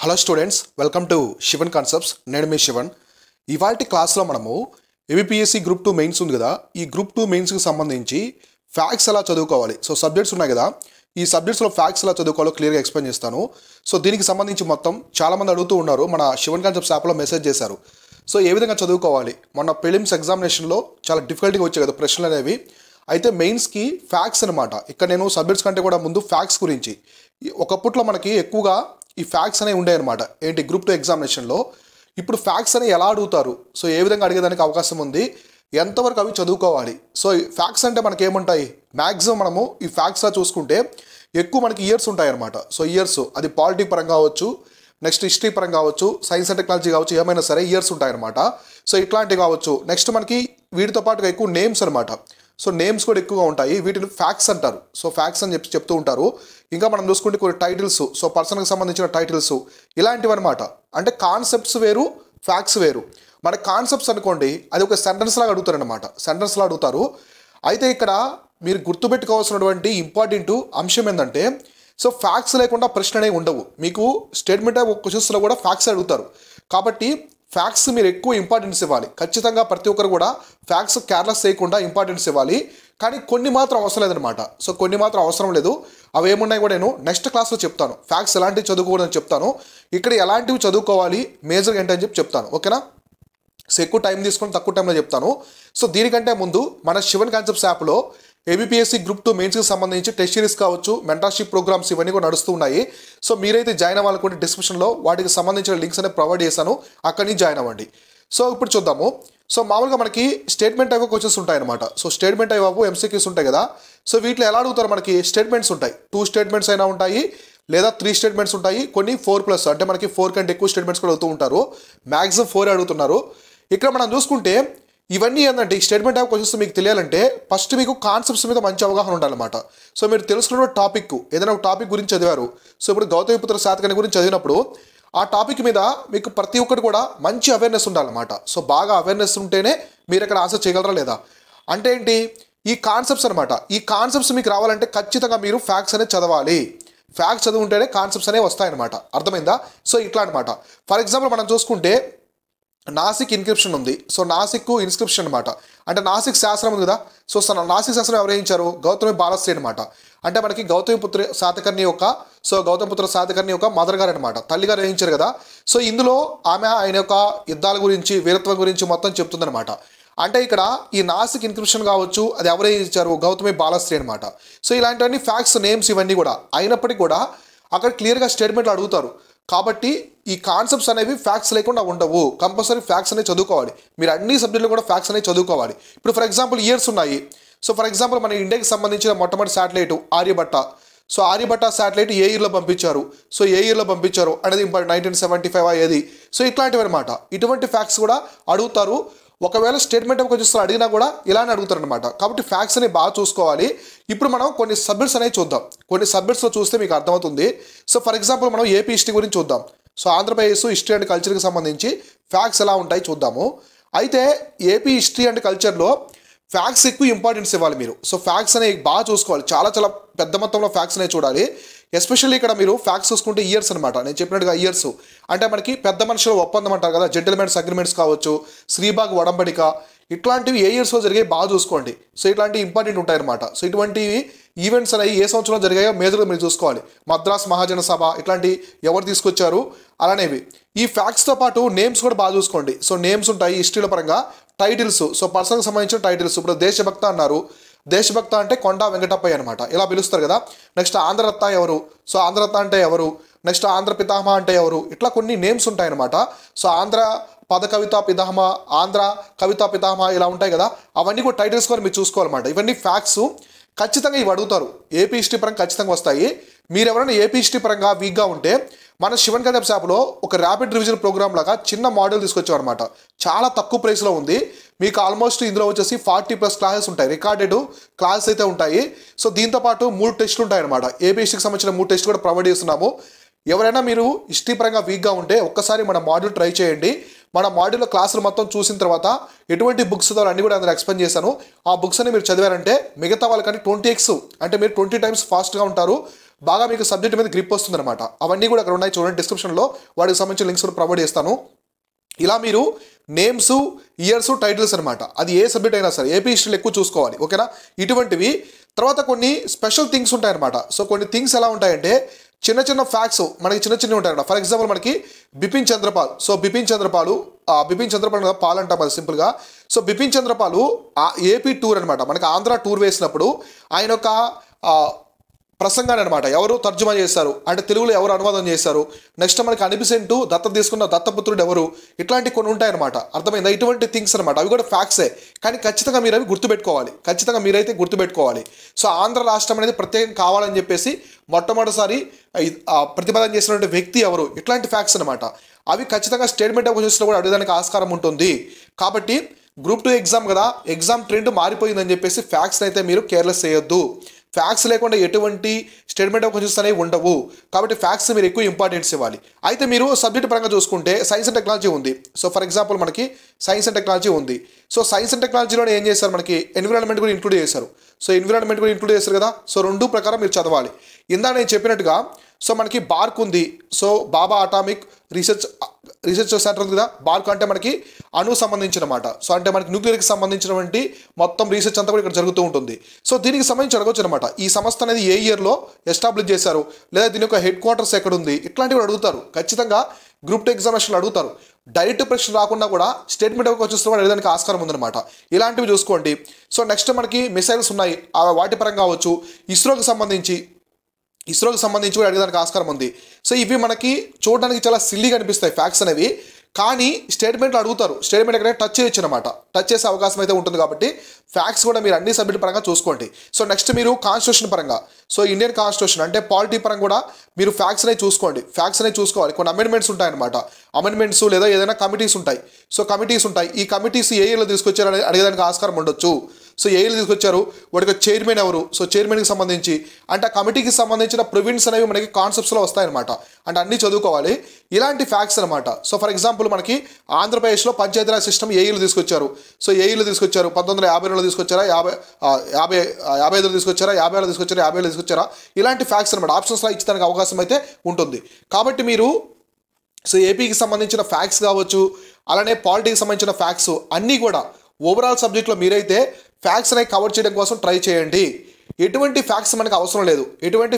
Hello students, welcome to Sivan concepts. నేను మీ శివన్. ఇవాల్టి క్లాస్లో మనము ఏబిపిఎస్సి గ్రూప్ 2 మెయిన్స్ ఉంది కదా, ఈ గ్రూప్ 2 మెయిన్స్కి సంబంధించి ఫ్యాక్ట్స్ ఎలా చదువుకోవాలి, సో సబ్జెక్ట్స్ ఉన్నాయి కదా, ఈ సబ్జెక్ట్స్లో ఫ్యాక్ట్స్ ఎలా చదువుకోవాలో క్లియర్గా ఎక్స్ప్లెయిన్ చేస్తాను. సో దీనికి సంబంధించి మొత్తం చాలామంది అడుగుతూ ఉన్నారు, మన శివన్ కాన్సెప్ట్స్ యాప్లో మెసేజ్ చేశారు. సో ఏ విధంగా చదువుకోవాలి, మొన్న ప్రిలిమ్స్ ఎగ్జామినేషన్లో చాలా డిఫికల్ట్గా వచ్చాయి కదా ప్రశ్నలు అనేవి. అయితే మెయిన్స్కి ఫ్యాక్ట్స్ అనమాట. ఇక్కడ నేను సబ్జెక్ట్స్ కంటే కూడా ముందు ఫ్యాక్ట్స్ గురించి, ఒకప్పట్లో మనకి ఎక్కువగా ఈ ఫ్యాక్ట్స్ అనేవి ఉండే అనమాట. ఏంటి గ్రూప్ 2 ఎగ్జామినేషన్లో ఇప్పుడు ఫ్యాక్ట్స్ అనేవి ఎలా అడుగుతారు, సో ఏ విధంగా అడిగేదానికి అవకాశం ఉంది, ఎంతవరకు అవి చదువుకోవాలి. సో ఫ్యాక్ట్స్ అంటే మనకి ఏముంటాయి, మ్యాక్సిమం మనము ఈ ఫ్యాక్ట్స్లో చూసుకుంటే ఎక్కువ మనకి ఇయర్స్ ఉంటాయన్నమాట. సో ఇయర్స్ అది పాలిటీ పరంగా కావచ్చు, నెక్స్ట్ హిస్టరీ పరంగా కావచ్చు, సైన్స్ అండ్ టెక్నాలజీ కావచ్చు, ఏమైనా సరే ఇయర్స్ ఉంటాయన్నమాట. సో ఇట్లాంటివి కావచ్చు. నెక్స్ట్ మనకి వీటితో పాటుగా ఎక్కువ నేమ్స్ అనమాట. సో నేమ్స్ కూడా ఎక్కువగా ఉంటాయి, వీటిని ఫ్యాక్ట్స్ అంటారు. సో ఫ్యాక్ట్స్ అని చెప్తూ ఉంటారు. ఇంకా మనం చూసుకుంటే కొన్ని టైటిల్స్, సో పర్సన్కి సంబంధించిన టైటిల్స్, ఇలాంటివి అనమాట. అంటే కాన్సెప్ట్స్ వేరు, ఫ్యాక్ట్స్ వేరు. మన కాన్సెప్ట్స్ అనుకోండి, అది ఒక సెంటెన్స్ లాగా అడుగుతారనమాట, సెంటెన్స్లా అడుగుతారు. అయితే ఇక్కడ మీరు గుర్తుపెట్టుకోవాల్సినటువంటి ఇంపార్టెంట్ అంశం ఏంటంటే, సో ఫ్యాక్ట్స్ లేకుండా ప్రశ్న అనేవి ఉండవు. మీకు స్టేట్మెంట్ ఆఫ్ క్వశ్చన్స్లో కూడా ఫ్యాక్ట్స్ అడుగుతారు. కాబట్టి ఫ్యాక్ట్స్ మీరు ఎక్కువ ఇంపార్టెన్స్ ఇవ్వాలి. ఖచ్చితంగా ప్రతి ఒక్కరు కూడా ఫ్యాక్ట్స్ కేర్లెస్ చేయకుండా ఇంపార్టెన్స్ ఇవ్వాలి. కానీ కొన్ని మాత్రం అవసరం లేదనమాట. సో కొన్ని మాత్రం అవసరం లేదు. అవి ఏమున్నాయి కూడా నేను నెక్స్ట్ క్లాస్లో చెప్తాను. ఫ్యాక్ట్స్ ఎలాంటివి చదువుకోవాలని చెప్తాను, ఇక్కడ ఎలాంటివి చదువుకోవాలి మేజర్ ఏంటని చెప్తాను. ఓకేనా? సో ఎక్కువ టైం తీసుకొని తక్కువ టైంలో చెప్తాను. సో దీనికంటే ముందు మన శివన్ కాన్సెప్ట్స్ యాప్లో ఏబిపిఎస్సి గ్రూప్ 2 మెయిన్స్కి సంబంధించి టెస్ట్ సిరీస్ కావచ్చు, మెంటర్షిప్ ప్రోగ్రామ్స్ ఇవన్నీ కూడా నడుస్తూ ఉన్నాయి. సో మీరైతే జాయిన్ అవ్వాలనుకుంటే డిస్క్రిప్షన్లో వాటికి సంబంధించిన లింక్స్ అనేవి ప్రొవైడ్ చేశాను, అక్కడి నుంచి జాయిన్ అవ్వండి. సో ఇప్పుడు చూద్దాము. సో మామూలుగా మనకి స్టేట్మెంట్ టైప్ క్వశ్చన్స్ ఉంటాయన్నమాట. సో స్టేట్మెంట్ టైప్ ఎంసీక్యూస్ ఉంటాయి కదా. సో వీటిలో ఎలా అడుగుతారు, మనకి స్టేట్మెంట్స్ ఉంటాయి. 2 స్టేట్మెంట్స్ అయినా ఉంటాయి, లేదా 3 స్టేట్మెంట్స్ ఉంటాయి, కొన్ని 4+ అంటే మనకి 4 కంటే ఎక్కువ స్టేట్మెంట్స్ కూడా అవుతూ ఉంటారు. మ్యాక్సిమం 4 అడుగుతున్నారు. ఇక్కడ మనం చూసుకుంటే ఇవన్నీ ఏంటంటే, ఈ స్టేట్మెంట్ ఆఫ్ క్వశ్చన్స్ మీకు తెలియాలంటే ఫస్ట్ మీకు కాన్సెప్ట్స్ మీద మంచి అవగాహన ఉండాలన్నమాట. సో మీరు తెలుసుకున్న టాపిక్, ఏదైనా ఒక టాపిక్ గురించి చదివారు. సో ఇప్పుడు గౌతమిపుత్ర శాతకర్ణి గురించి చదివినప్పుడు ఆ టాపిక్ మీద మీకు ప్రతి ఒక్కటి కూడా మంచి అవేర్నెస్ ఉండాలన్నమాట. సో బాగా అవేర్నెస్ ఉంటేనే మీరు ఇక్కడ ఆన్సర్ చేయగలరా లేదా. అంటే ఏంటి, ఈ కాన్సెప్ట్స్ అనమాట. ఈ కాన్సెప్ట్స్ మీకు రావాలంటే ఖచ్చితంగా మీరు ఫ్యాక్ట్స్ అనేది చదవాలి. ఫ్యాక్ట్స్ చదువుంటేనే కాన్సెప్ట్స్ అనేవి వస్తాయన్నమాట. అర్థమైందా? సో ఇట్లా అనమాట. ఫర్ ఎగ్జాంపుల్ మనం చూసుకుంటే నాసిక్ ఇన్స్క్రిప్షన్ ఉంది. సో నాసిక్ ఇన్స్క్రిప్షన్ అనమాట. అంటే నాసిక్ శాస్త్రం ఉంది కదా. సో నాసిక్ శాస్త్రం ఎవరు వేయించారు, గౌతమి బాలశ్రీ అనమాట. అంటే మనకి గౌతమిపుత్ర శాతకర్ణి యొక్క మదర్ గారు అనమాట, తల్లిగారు వేయించారు కదా. సో ఇందులో ఆమె ఆయన యొక్క యుద్ధాల గురించి, వీరత్వం గురించి మొత్తం చెప్తుందనమాట. అంటే ఇక్కడ ఈ నాసిక్ ఇన్స్క్రిప్షన్ కావచ్చు, అది ఎవరు వేయించారు, గౌతమి బాలశ్రీ అనమాట. సో ఇలాంటివన్నీ ఫ్యాక్ట్స్, నేమ్స్ ఇవన్నీ కూడా అయినప్పటికీ కూడా అక్కడ క్లియర్గా స్టేట్మెంట్లు అడుగుతారు. కాబట్టి ఈ కాన్సెప్ట్స్ అనేవి ఫ్యాక్ట్స్ లేకుండా ఉండవు. కంపల్సరీ ఫ్యాక్ట్స్ అనేవి చదువుకోవాలి. మీరు అన్ని సబ్జెక్టులు కూడా ఫ్యాక్ట్స్ అనేవి చదువుకోవాలి. ఇప్పుడు ఫర్ ఎగ్జాంపుల్ ఇయర్స్ ఉన్నాయి. సో ఫర్ ఎగ్జాంపుల్ మన ఇండియాకి సంబంధించిన మొట్టమొదటి satellite Aryabhata. So Aryabhata satellite ఏ ఇయర్లో పంపించారు, సో ఏ ఇయర్లో పంపించారు అనేది ఇంపార్టెంట్, 1975 ఏది. సో ఇట్లాంటివి అనమాట. ఇటువంటి ఫ్యాక్ట్స్ కూడా అడుగుతారు. ఒకవేళ స్టేట్మెంట్ ఆఫ్ క్వశ్చన్స్ అడిగినా కూడా ఇలానే అడుగుతారు అనమాట. కాబట్టి ఫ్యాక్ట్స్ అనేవి బాగా చూసుకోవాలి. ఇప్పుడు మనం కొన్ని సబ్జెక్ట్స్ అనేవి చూద్దాం. కొన్ని సబ్జెక్ట్స్లో చూస్తే మీకు అర్థమవుతుంది. సో ఫర్ ఎగ్జాంపుల్ మనం ఏపీ హిస్టరీ గురించి చూద్దాం. సో ఆంధ్రప్రదేశ్ హిస్టరీ అండ్ కల్చర్కి సంబంధించి ఫ్యాక్ట్స్ ఎలా ఉంటాయి చూద్దాము. అయితే ఏపీ హిస్టరీ అండ్ కల్చర్లో ఫ్యాక్ట్స్ ఎక్కువ ఇంపార్టెన్స్ ఇవ్వాలి మీరు. సో ఫ్యాక్ట్స్ అనేవి బాగా చూసుకోవాలి. చాలా చాలా పెద్ద మొత్తంలో ఫ్యాక్ట్స్ అనేవి చూడాలి. ఎస్పెషల్లీ ఇక్కడ మీరు ఫ్యాక్ట్స్ చూసుకుంటే ఇయర్స్ అనమాట. నేను చెప్పినట్టుగా ఇయర్స్ అంటే మనకి పెద్ద మనుషుల ఒప్పందం అంటారు కదా, జెంటిల్మెన్స్ అగ్రిమెంట్స్ కావచ్చు, శ్రీబాగ్ ఒడంబడిక, ఇట్లాంటివి ఏ ఇయర్స్లో జరిగాయి బాగా చూసుకోండి. సో ఇట్లాంటివి ఇంపార్టెంట్ ఉంటాయన్నమాట. సో ఇటువంటివి ఈవెంట్స్ అనేవి ఏ సంవత్సరంలో జరిగాయో మేజర్గా మీరు చూసుకోవాలి. మద్రాస్ మహాజన సభ ఇట్లాంటి ఎవరు తీసుకొచ్చారు అలానేవి. ఈ ఫ్యాక్ట్స్తో పాటు నేమ్స్ కూడా బాగా చూసుకోండి. సో నేమ్స్ ఉంటాయి హిస్టరీల పరంగా. టైటిల్స్, సో పర్సన్కి సంబంధించిన టైటిల్స్. ఇప్పుడు దేశభక్త అన్నారు, దేశభక్త అంటే కొండా వెంకటప్పయ్య అనమాట, ఇలా పిలుస్తారు కదా. నెక్స్ట్ ఆంధ్రరత్న ఎవరు, సో ఆంధ్రరత్న అంటే ఎవరు. నెక్స్ట్ ఆంధ్ర పితామహ అంటే ఎవరు. ఇట్లా కొన్ని నేమ్స్ ఉంటాయన్నమాట. సో ఆంధ్ర పద కవితా పితామహ, ఆంధ్ర కవితా పితామహ ఇలా ఉంటాయి కదా. అవన్నీ కూడా టైటిల్స్ కూడా మీరు చూసుకోవాలన్నమాట. ఇవన్నీ ఫ్యాక్ట్స్. ఖచ్చితంగా ఇవి అడుగుతారు. ఏపీ హిస్టరీ పరంగా ఖచ్చితంగా వస్తాయి. మీరు ఎవరైనా ఏపీ హిస్టరీ పరంగా వీక్గా ఉంటే మన శివన్ కాన్సెప్ట్స్ యాప్లో ఒక ర్యాపిడ్ రివిజన్ ప్రోగ్రామ్ లాగా చిన్న మోడల్ తీసుకొచ్చాం అనమాట. చాలా తక్కువ ప్రైస్లో ఉంది. మీకు ఆల్మోస్ట్ ఇందులో వచ్చేసి 40+ క్లాసెస్ ఉంటాయి, రికార్డెడ్ క్లాసెస్ అయితే ఉంటాయి. సో దీంతోపాటు 3 టెస్టులు ఉంటాయన్నమాట. ఏపీ హిస్టరీకి సంబంధించిన 3 టెస్టులు కూడా ప్రొవైడ్ చేస్తున్నాము. ఎవరైనా మీరు హిస్టరీ పరంగా వీక్గా ఉంటే ఒక్కసారి మన మాడ్యూల్ ట్రై చేయండి. మన మాడ్యూల్లో క్లాసులు మొత్తం చూసిన తర్వాత ఎటువంటి బుక్స్ అన్నీ కూడా అందులో ఎక్స్ప్లెయిన్ చేశాను. ఆ బుక్స్ అని మీరు చదివారంటే మిగతా వాళ్ళకని 20x అంటే మీరు 20 టైమ్స్ ఫాస్ట్గా ఉంటారు. బాగా మీకు సబ్జెక్ట్ మీద గ్రిప్ వస్తుందన్నమాట. అవన్నీ కూడా అక్కడ ఉన్నాయి చూడండి, డిస్క్రిప్షన్లో వాటికి సంబంధించిన లింక్స్ కూడా ప్రొవైడ్ చేస్తాను. ఇలా మీరు నేమ్స్, ఇయర్స్, టైటిల్స్ అనమాట, అది ఏ సబ్జెక్ట్ అయినా సరే ఏపీ హిస్టరీలో ఎక్కువ చూసుకోవాలి, ఓకేనా. ఇటువంటివి తర్వాత కొన్ని స్పెషల్ థింగ్స్ ఉంటాయన్నమాట. సో కొన్ని థింగ్స్ ఎలా ఉంటాయంటే చిన్న చిన్న ఫ్యాక్ట్స్ మనకి చిన్న చిన్నవి ఉంటాయన్నమాట. ఫర్ ఎగ్జాంపుల్ మనకి బిపిన్ చంద్రపాల్. సో బిపిన్ చంద్రపాల్ కదా పాల్ అంటాం అది సింపుల్గా. So Bipin Chanderpaul AP tour అనమాట, మనకి ఆంధ్ర టూర్ వేసినప్పుడు ఆయన ఒక ప్రసంగాన్ని అనమాట ఎవరు తర్జుమా చేశారు అంటే తెలుగులో ఎవరు అనువాదం చేశారు, నెక్స్ట్ మనకి అనిబిసెంట్ దత్త తీసుకున్న దత్తపుత్రుడు ఎవరు, ఇట్లాంటి కొన్ని ఉంటాయన్నమాట. అర్థమైందా? ఇటువంటి థింగ్స్ అనమాట, అవి కూడా ఫ్యాక్ట్సే, కానీ ఖచ్చితంగా మీరు అవి గుర్తుపెట్టుకోవాలి, ఖచ్చితంగా మీరైతే గుర్తుపెట్టుకోవాలి. సో ఆంధ్ర రాష్ట్రం అనేది ప్రత్యేకం కావాలని చెప్పేసి మొట్టమొదటిసారి ప్రతిపాదన చేసినటువంటి వ్యక్తి ఎవరు, ఇట్లాంటి ఫ్యాక్ట్స్ అనమాట. అవి ఖచ్చితంగా స్టేట్మెంట్ ఆఫ్ క్వశ్చన్స్లో కూడా అడగడానికి ఆస్కారం ఉంటుంది. కాబట్టి గ్రూప్ 2 ఎగ్జామ్ కదా, ఎగ్జామ్ ట్రెండ్ మారిపోయిందని చెప్పేసి ఫ్యాక్ట్స్ని అయితే మీరు కేర్లెస్ చేయొద్దు. ఫ్యాక్ట్స్ లేకుండా ఎటువంటి స్టేట్మెంట్ ఆఫ్ క్వశ్చన్స్ అనేవి ఉండవు. కాబట్టి ఫ్యాక్ట్స్ మీరు ఎక్కువ ఇంపార్టెన్స్ ఇవ్వాలి. అయితే మీరు సబ్జెక్ట్ పరంగా చూసుకుంటే సైన్స్ అండ్ టెక్నాలజీ ఉంది. సో ఫర్ ఎగ్జాంపుల్ మనకి సైన్స్ అండ్ టెక్నాలజీ ఉంది. సో సైన్స్ అండ్ టెక్నాలజీలో ఏం చేశారు, మనకి ఎన్విరాన్మెంట్ కూడా ఇంక్లూడ్ చేశారు. సో ఎన్విరాన్మెంట్ కూడా ఇంక్లూడ్ చేశారు కదా. సో రెండు ప్రకారం మీరు చదవాలి. ఇందాక నేను చెప్పినట్టుగా సో మనకి బార్క్ ఉంది. సో బాబా అటామిక్ రీసెర్చ్ సెంటర్ ఉంది కదా. బార్క్ అంటే మనకి అణువు సంబంధించిన మాట. సో అంటే మనకి న్యూక్లియర్కి సంబంధించినటువంటి మొత్తం రీసెర్చ్ అంతా కూడా ఇక్కడ జరుగుతూ ఉంటుంది. సో దీనికి సంబంధించి అడగొచ్చు అనమాట, ఈ సంస్థ అనేది ఏ ఇయర్లో ఎస్టాబ్లిష్ చేశారు, లేదా దీని యొక్క హెడ్ క్వార్టర్స్ ఎక్కడ ఉంది, ఇట్లాంటివి అడుగుతారు. ఖచ్చితంగా గ్రూప్ 2 ఎగ్జామినేషన్లు అడుగుతారు. డైరెక్ట్ ప్రశ్న రాకుండా కూడా స్టేట్మెంట్ ఆఫ్ క్వశ్చన్స్ కూడా అడగడానికి ఆస్కారం ఉందన్నమాట. ఇలాంటివి చూసుకోండి. సో నెక్స్ట్ మనకి మిసైల్స్ ఉన్నాయి, వాటి పరంగా కావచ్చు. ఇస్రోకి సంబంధించి కూడా అడిగేదానికి ఆస్కారం ఉంది. సో ఇవి మనకి చూడడానికి చాలా సిల్లీగా అనిపిస్తాయి ఫ్యాక్ట్స్ అనేవి, కానీ స్టేట్మెంట్లు అడుగుతారు. స్టేట్మెంట్ ఎక్కడైనా టచ్ చేయొచ్చు అనమాట, టచ్ చేసే అవకాశం అయితే ఉంటుంది. కాబట్టి ఫ్యాక్ట్స్ కూడా మీరు అన్ని సబ్జెక్ట్ పరంగా చూసుకోండి. సో నెక్స్ట్ మీరు కాన్స్టిట్యూషన్ పరంగా, సో ఇండియన్ కాన్స్టిట్యూషన్ అంటే పాలిటీ పరంగా కూడా మీరు ఫ్యాక్ట్స్ అనేవి చూసుకోండి. ఫ్యాక్ట్స్ అనేవి చూసుకోవాలి. కొన్ని అమెండ్మెంట్స్ ఉంటాయన్నమాట, అమెండ్మెంట్స్ లేదా ఏదైనా కమిటీస్ ఉంటాయి. సో కమిటీస్ ఉంటాయి, ఈ కమిటీస్ ఏ ఇయర్లో తీసుకొచ్చారు అనేది అడిగేదానికి ఆస్కారం ఉండొచ్చు. సో ఏ ఇయర్లో తీసుకొచ్చారు, వాటికి చైర్మన్ ఎవరు, సో చైర్మన్కి సంబంధించి అంటే ఆ కమిటీకి సంబంధించిన ప్రొవిజన్స్ అనేవి మనకి కాన్సెప్ట్స్లో వస్తాయన్నమాట. అంటే అన్నీ చదువుకోవాలి. ఇలాంటి ఫ్యాక్ట్స్ అనమాట. సో ఫర్ ఎగ్జాంపుల్ మనకి ఆంధ్రప్రదేశ్లో పంచాయతీరాజ్ సిస్టమ్ ఏ ఇయర్లో తీసుకొచ్చారు. సో ఏ ఇయర్లో తీసుకొచ్చారు, 1952లో తీసుకొచ్చారా, 55లో తీసుకొచ్చారా, 50లో తీసుకొచ్చారా, 50లో తీసుకొచ్చారా, ఇలాంటి ఫ్యాక్ట్స్ అనమాట. ఆప్షన్స్లో ఇచ్చడానికి అవకాశం అయితే ఉంటుంది. కాబట్టి మీరు సో ఏపీకి సంబంధించిన ఫ్యాక్ట్స్ కావచ్చు, అలానే పాలిటీకి సంబంధించిన ఫ్యాక్ట్స్ అన్నీ కూడా ఓవరాల్ సబ్జెక్ట్లో మీరైతే ఫ్యాక్ట్స్ అనేవి కవర్ చేయడం కోసం ట్రై చేయండి. ఎటువంటి ఫ్యాక్ట్స్ మనకు అవసరం లేదు, ఎటువంటి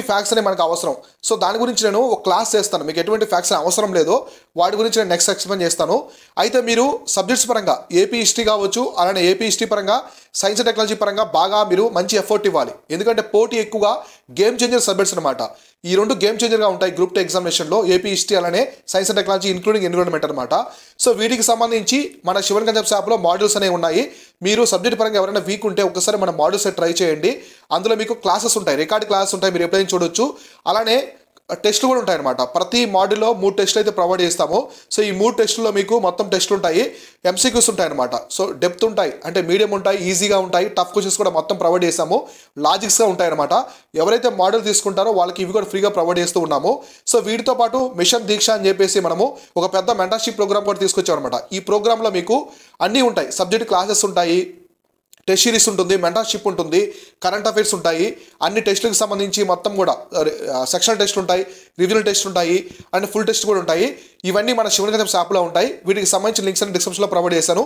ఫ్యాక్ట్స్ అనేవి మనకు అవసరం. సో దాని గురించి నేను ఒక క్లాస్ చేస్తాను. మీకు ఎటువంటి ఫ్యాక్ట్స్ అవసరం లేదో వాటి గురించి నేను నెక్స్ట్ ఎక్స్ప్లెయిన్ చేస్తాను. అయితే మీరు సబ్జెక్ట్స్ పరంగా ఏపీ హిస్టరీ కావచ్చు, అలానే ఏపీ హిస్టరీ పరంగా సైన్స్ అండ్ టెక్నాలజీ పరంగా బాగా మీరు మంచి ఎఫర్ట్ ఇవ్వాలి. ఎందుకంటే పోటీ ఎక్కువగా గేమ్ చేంజర్ సబ్జెక్ట్స్ అనమాట. ఈ రెండు గేమ్ చేంజర్గా ఉంటాయి గ్రూప్ 2 ఎగ్జామినేషన్లో, ఏపీ హిస్టరీ అలానే science and technology including environment అనమాట. సో వీటికి సంబంధించి మన శివన్ కన్సెప్ట్స్ యాప్లో మాడ్యూల్స్ అనేవి ఉన్నాయి. మీరు సబ్జెక్ట్ పరంగా ఎవరైనా వీక్ ఉంటే ఒకసారి మన మాడ్యూల్స్ ట్రై చేయండి. అందులో మీకు క్లాసెస్ ఉంటాయి, రికార్డ్ క్లాసెస్ ఉంటాయి, మీరు ఎప్పుడైనా చూడొచ్చు. అలానే టెస్టులు కూడా ఉంటాయన్నమాట. ప్రతి మాడ్యూల్లో 3 టెస్టులు అయితే ప్రొవైడ్ చేస్తాము. సో ఈ 3 టెస్టుల్లో మీకు మొత్తం టెస్టులు ఉంటాయి, ఎంసీక్యూస్ ఉంటాయి అనమాట. సో డెప్త్ ఉంటాయి, అంటే మీడియం ఉంటాయి, ఈజీగా ఉంటాయి, టఫ్ క్వశ్చన్స్ కూడా మొత్తం ప్రొవైడ్ చేస్తాము, లాజిక్స్గా ఉంటాయి అనమాట. ఎవరైతే మాడ్యూల్ తీసుకుంటారో వాళ్ళకి ఇవి కూడా ఫ్రీగా ప్రొవైడ్ చేస్తూ ఉన్నాము. సో వీటితో పాటు మిషన్ దీక్ష అని చెప్పేసి మనము ఒక పెద్ద మెంటర్షిప్ ప్రోగ్రామ్ కూడా తీసుకొచ్చాం అనమాట. ఈ ప్రోగ్రాంలో మీకు అన్నీ ఉంటాయి, సబ్జెక్ట్ క్లాసెస్ ఉంటాయి, టెస్ట్ సిరీస్ ఉంటుంది, మెంటర్షిప్ ఉంటుంది, కరెంట్ అఫైర్స్ ఉంటాయి, అన్ని టెస్టులకు సంబంధించి మొత్తం కూడా సెక్షనల్ టెస్ట్లు ఉంటాయి, రివ్యూల్ టెస్ట్ ఉంటాయి, అండ్ ఫుల్ టెస్ట్ కూడా ఉంటాయి. ఇవన్నీ మన శివన్ కన్సెప్ట్స్ యాప్లో ఉంటాయి. వీటికి సంబంధించిన లింక్స్ అని డిస్క్రిప్షన్లో ప్రొవైడ్ చేశాను.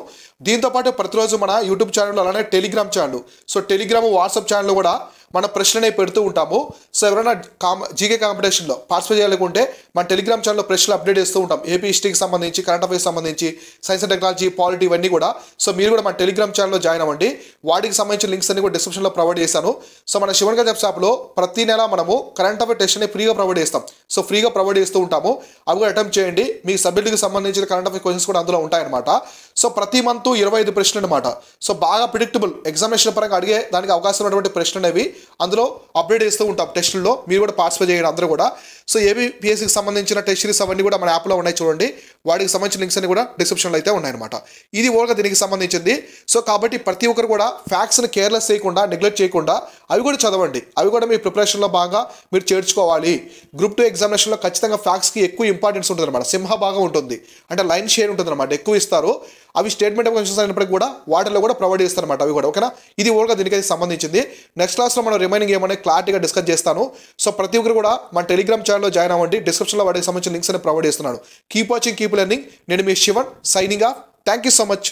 దీంతోపాటు ప్రతిరోజు మన యూట్యూబ్ ఛానల్ అలానే Telegram channel, so Telegram WhatsApp channel కూడా మన ప్రశ్నలు పెడుతూ ఉంటాము. సో ఎవరైనా జీకే కాంపిటీషన్లో పార్టిసిపేట్ చేయాలనుకుంటే మన టెలిగ్రామ్ ఛానల్లో ప్రశ్నలు అప్డేట్ చేస్తూ ఉంటాం, ఏపీ హిస్టరీకి సంబంధించి, కరెంట్ అఫైర్స్ సంబంధించి, సైన్స్ అండ్ టెక్నాలజీ, పాలిటీ, ఇవన్నీ కూడా. సో మీరు కూడా మన టెలిగ్రామ్ ఛానల్లో జాయిన్ అవ్వండి. వాటికి సంబంధించిన లింక్స్ అన్ని కూడా డిస్క్రిప్షన్లో ప్రొవైడ్ చేశాను. సో మన శివన్ కన్సెప్ట్స్ యాప్లో ప్రతి నెల మనము కరెంట్ అఫైర్ టెస్ట్ అనేది ఫ్రీగా ప్రొవైడ్ చేస్తాం. సో ఫ్రీగా ప్రొవైడ్ చేస్తూ ఉంటాము, అవి కూడా అటెంప్ట్ చేయండి. మీ సబ్జెక్టుకి సంబంధించిన కరెంట్ అఫైర్ క్వశ్చన్స్ కూడా అందులో ఉంటాయన్నమాట. సో ప్రతి మంత్ 25 ప్రశ్నలు అనమాట. సో బాగా ప్రిడిక్టబుల్ ఎగ్జామినేషన్ పరంగా అడిగే దానికి అవకాశం ఉన్నటువంటి ప్రశ్నలు అనేవి అందులో అప్డేట్ చేస్తూ ఉంటాం టెస్టుల్లో. మీరు కూడా పార్టిసిపేట్ చేయండి అందరూ కూడా. సో ఏబిపిఎస్సికి సంబంధించిన టెస్ట్ సిరీస్ అవన్నీ కూడా మన యాప్లో ఉన్నాయి చూడండి. వాటికి సంబంధించిన లింక్స్ అన్ని కూడా డిస్క్రిప్షన్లో అయితే ఉన్నాయన్నమాట. ఇది ఓవర్గా దీనికి సంబంధించింది. సో కాబట్టి ప్రతి ఒక్కరు కూడా ఫ్యాక్ట్స్ని కేర్లెస్ చేయకుండా, నెగ్లెక్ట్ చేయకుండా అవి కూడా చదవండి. అవి కూడా మీ ప్రిపరేషన్లో బాగా మీరు చేర్చుకోవాలి. గ్రూప్ 2 ఎగ్జామినేషన్లో ఖచ్చితంగా ఫ్యాక్ట్స్కి ఎక్కువ ఇంపార్టెన్స్ ఉంటుంది అనమాట. సింహభాగం ఉంటుంది, అంటే లైన్ షేర్ ఉంటుంది అనమాట, ఎక్కువ ఇస్తారు. అవి స్టేట్మెంట్ ఆఫ్ క్వశ్చన్స్ అయినప్పటికీ కూడా వాటిలో కూడా ప్రొవైడ్ చేస్తారన్నమాట అవి కూడా. ఓకేనా, ఇది ఓవర్గా దీనికైతే సంబంధించింది. నెక్స్ట్ క్లాస్లో మనం రిమైనింగ్ ఏమనే క్లారిటీగా డిస్కస్ చేస్తాను. సో ప్రతి ఒక్కరు కూడా మన టెలిగ్రామ్ ఛానల్లో జాయిన్ అవ్వండి. డిస్క్రిప్షన్లో వాటికి సంబంధించిన లింక్స్ అని ప్రొవైడ్ చేస్తున్నాను. Keep watching, keep learning. నేను మీ Shivan, signing off. Thank you so much.